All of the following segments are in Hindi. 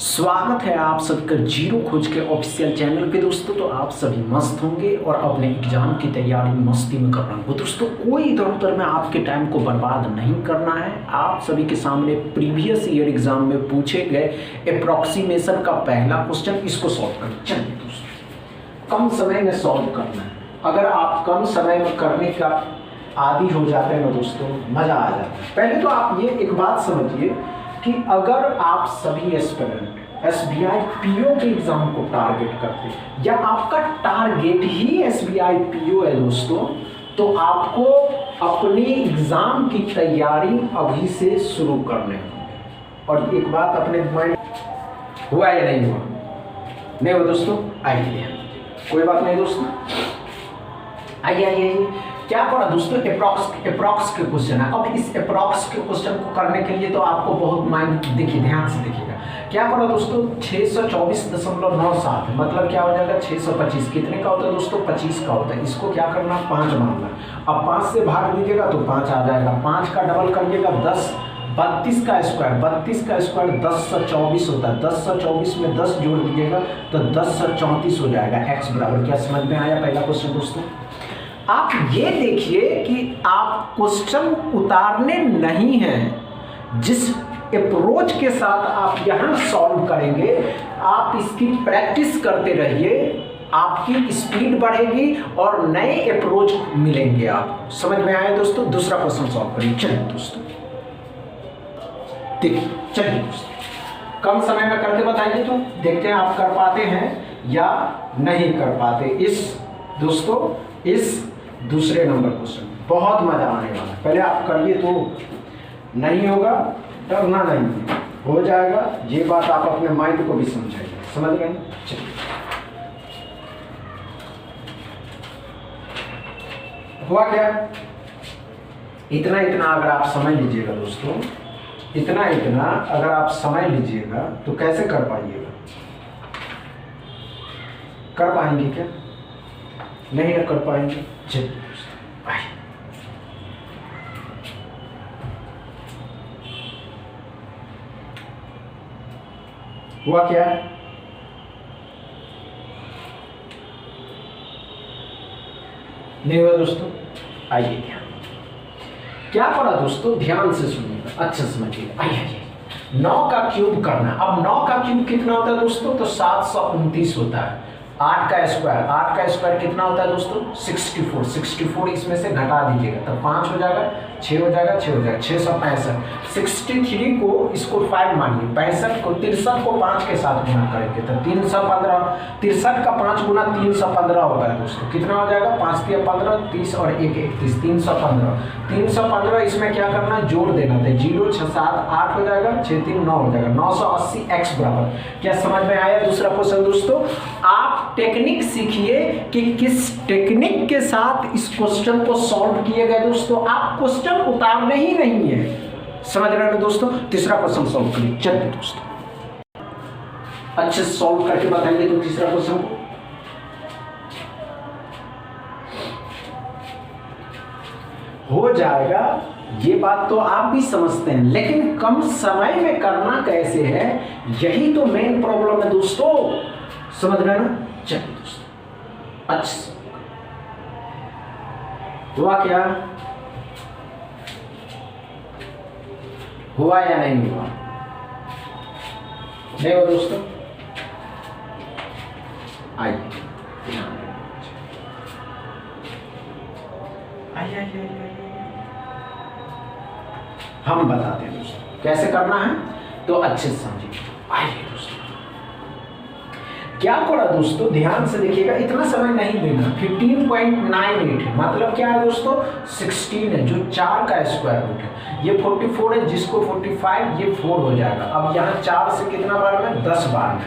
स्वागत है आप सबका जीरो खोज के ऑफिशियल चैनल पे दोस्तों। तो आप सभी मस्त होंगे और अपने एग्जाम की तैयारी मस्ती में कर रहे होंगे। दोस्तों कोई इधर उधर में आपके टाइम को बर्बाद नहीं करना है। आप सभी के सामने प्रीवियस ईयर एग्जाम में पूछे गए अप्रॉक्सीमेशन का पहला क्वेश्चन, इसको सॉल्व करें। चलिए दोस्तों, कम समय में सॉल्व करना है। अगर आप कम समय में करने का आदी हो जाते हैं ना दोस्तों, मजा आ जाता है। पहले तो आप ये एक बात समझिए कि अगर आप सभी एस्पिरेंट एसबीआई पीओ के एग्जाम को टारगेट करते हैं या आपका टारगेट ही एसबीआई पीओ है दोस्तों, तो आपको अपनी एग्जाम की तैयारी अभी से शुरू करने होंगे। और एक बात अपने माइंड हुआ या नहीं हुआ? नहीं हुआ दोस्तों? आइए, कोई बात नहीं दोस्तों, आइए आइए आइए। क्या करा दोस्तों, अप्रॉक्स के क्वेश्चन है। अब इस अप्रॉक्स के क्वेश्चन को करने के लिए तो आपको बहुत माइंड देखिए, ध्यान से देखिएगा। क्या करा दोस्तों, 624.97 मतलब क्या हो जाएगा 625। कितने का होता है दोस्तों? 25 का होता है। इसको क्या करना, 5 मानना। अब 5 से भाग दीजिएगा तो 5 आ जाएगा। 5 का डबल करिएगा 10, 32 का स्क्वायर 10/24 होता है। 10/24 में 10 जोड़ दीजिएगा तो 10/34 हो जाएगा। x बराबर, क्या समझ में आया पहला क्वेश्चन दोस्तों? आप ये देखिए कि आप क्वेश्चन उतारने नहीं हैं, जिस अप्रोच के साथ आप यहाँ सॉल्व करेंगे, आप इसकी प्रैक्टिस करते रहिए, आपकी स्पीड बढ़ेगी और नए अप्रोच मिलेंगे आपको। समझ में आया दोस्तों? दूसरा क्वेश्चन सॉल्व करिए। चलिए दोस्तों, देखिए, चलिए दोस्तों, कम समय में करके बताइए तो देखते हैं आप कर पाते हैं या नहीं कर पाते। इस दूसरे नंबर क्वेश्चन बहुत मजा आने वाला है। पहले आप करिए तो नहीं होगा, डरना नहीं, हो जाएगा। ये बात आप अपने माइंड को भी समझाइए, समझ गए? चलिए, हुआ क्या, इतना अगर आप समझ लीजिएगा दोस्तों, इतना अगर आप समझ लीजिएगा तो कैसे कर पाइएगा? कर पाएंगे क्या? नहीं कर पाएंगे। चलिए आइए, हुआ क्या? नहीं हुआ दोस्तों? आइए, क्या पढ़ा दोस्तों, ध्यान से सुनिएगा, अच्छा समझिएगा। आइए, 9 का क्यूब करना। अब 9 का क्यूब कितना होता है दोस्तों? तो 729 होता है। 8 का स्क्वायर कितना होता है दोस्तों? 64 इसमें से घटा दीजिएगा तो 5 हो जाएगा, 6 हो जाएगा, 665। 63 को इसको 5 मानिए, 65 को 63 को 5 के साथ गुना करेंगे तो 315। 63 का 5 गुना 315 होता है दोस्तों। कितना हो जाएगा? 5 × 15 30 और 1 31, 315। इसमें क्या करना है, जोड़ देना था। 0 6 7 8 हो जाएगा, 6 3 9 हो जाएगा, 980। x बराबर, क्या समझ में आया दूसरा क्वेश्चन दोस्तों? आप टेक्निक सीखिए कि किस टेक्निक के साथ इस क्वेश्चन को सॉल्व किए गए दोस्तों। आप क्वेश्चन उतारने ही नहीं है, समझ रहे हैं दोस्तों? तीसरा क्वेश्चन सॉल्व करिए। चलिए दोस्तों, अच्छे सॉल्व करके बताइए तो तीसरा क्वेश्चन को। हो जाएगा, ये बात तो आप भी समझते हैं, लेकिन कम समय में करना कैसे है, यही तो मेन प्रॉब्लम है दोस्तों। समझ रहे हैं ना? चलिए दोस्तों, अच्छा हुआ क्या? हुआ या नहीं हुआ? नहीं हुआ दोस्तों? आइए, हम बताते हैं दोस्तों कैसे करना है, तो अच्छे से समझिए। आइए दोस्तों, क्या करा दोस्तों, ध्यान से देखिएगा, इतना समय नहीं लेना। 15.98 है, मतलब क्या है दोस्तों? 16 है, जो 4 का स्क्वायर रूट है। ये 44 है, जिसको 45, ये 4 हो जाएगा। अब यहाँ 4 से कितना बार में? 10 बार में।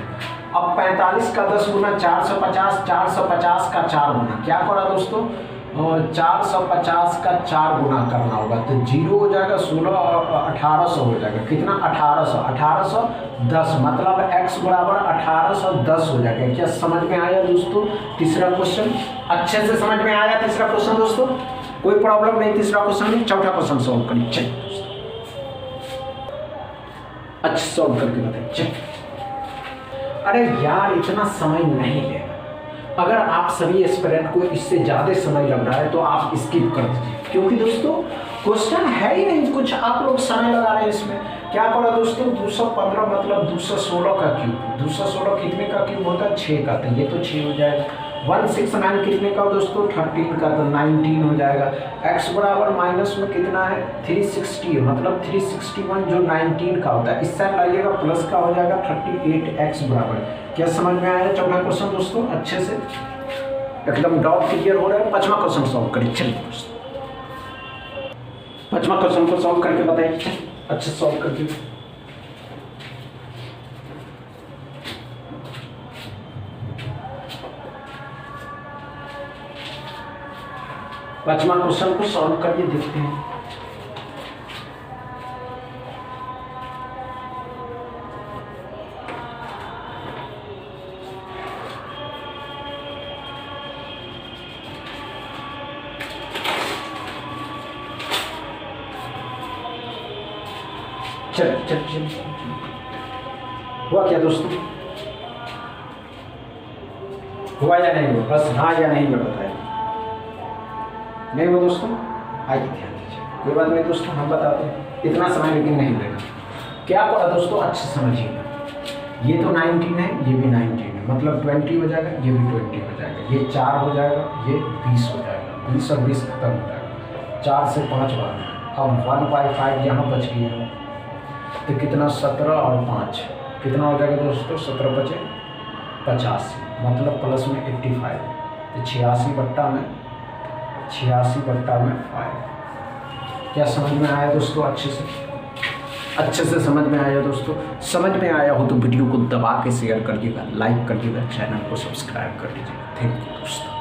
अब 45 का 10 गुना 450, 450 का 4 गुना। क्या करा दोस्तों, 450 का 4 गुना करना होगा तो 0 हो जाएगा, 16 और 1800 हो जाएगा। कितना? 1810, मतलब x बराबर 1810 हो जाएगा। क्या समझ में आया दोस्तों तीसरा क्वेश्चन? अच्छे से समझ में आया तीसरा क्वेश्चन दोस्तों? कोई प्रॉब्लम नहीं तीसरा क्वेश्चन में। चौथा क्वेश्चन सॉल्व करिए। चलिए दोस्तों, अच्छा सॉल्व करके बताइए। अरे यार इतना समय नहीं लेगा। अगर आप सभी एस्पिरेंट को इससे ज़्यादा समय लग रहा है तो आप स्किप कर दीजिए, क्योंकि दोस्तों क्वेश्चन है ही नहीं कुछ, आप लोग समय लगा रहे हैं इसमें। क्या पड़ा दोस्तों, 215 मतलब 216 का क्यूब। 216 कितने का क्यूब होता है, 6 का, तो ये तो 6 हो जाएगा। 169 कितने का दोस्तों, 13 का, तो 19 हो जाएगा। x बराबर माइनस में कितना है, 360 मतलब 361 जो 19 का होता है, इस साइड लाइएगा प्लस का हो जाएगा 38x बराबर। क्या समझ में आया चौथा क्वेश्चन दोस्तों, अच्छे से एकदम डाउट क्लियर हो रहा है। पांचवा क्वेश्चन सॉल्व करिए, चलिए दोस्तों पांचवा क्वेश्चन को सॉल्व करके बताइए, अच्छे सॉल्व करके। पांचवा क्वेश्चन को सॉल्व करिए, देखते हैं। चल हुआ क्या दोस्तों, हुआ या नहीं हुआ, बस हाँ या नहीं में बताइए। नहीं हुआ दोस्तों, आइए ध्यान दीजिए, कोई बात नहीं दोस्तों, हम बताते हैं, इतना समय लेकिन नहीं लेना। क्या पड़ा दोस्तों, अच्छे समझिएगा। ये तो 19 है, ये भी 19 है, मतलब 20 हो जाएगा, ये भी 20 हो जाएगा, ये 4 हो जाएगा, ये 20 हो जाएगा, 20 और 20 खत्म हो जाएगा, 4 से 5 बार। अब 1/5 यहाँ बच गया, तो कितना, 17 और 5 कितना हो जाएगा दोस्तों, 17 बचे 85, मतलब प्लस में 85, तो 86 बट्टा में 5। क्या समझ में आया दोस्तों, अच्छे से समझ में आया दोस्तों। समझ में आया हो तो वीडियो को दबा के शेयर करिएगा, लाइक करिएगा, चैनल को सब्सक्राइब कर लीजिएगा। थैंक यू दोस्तों।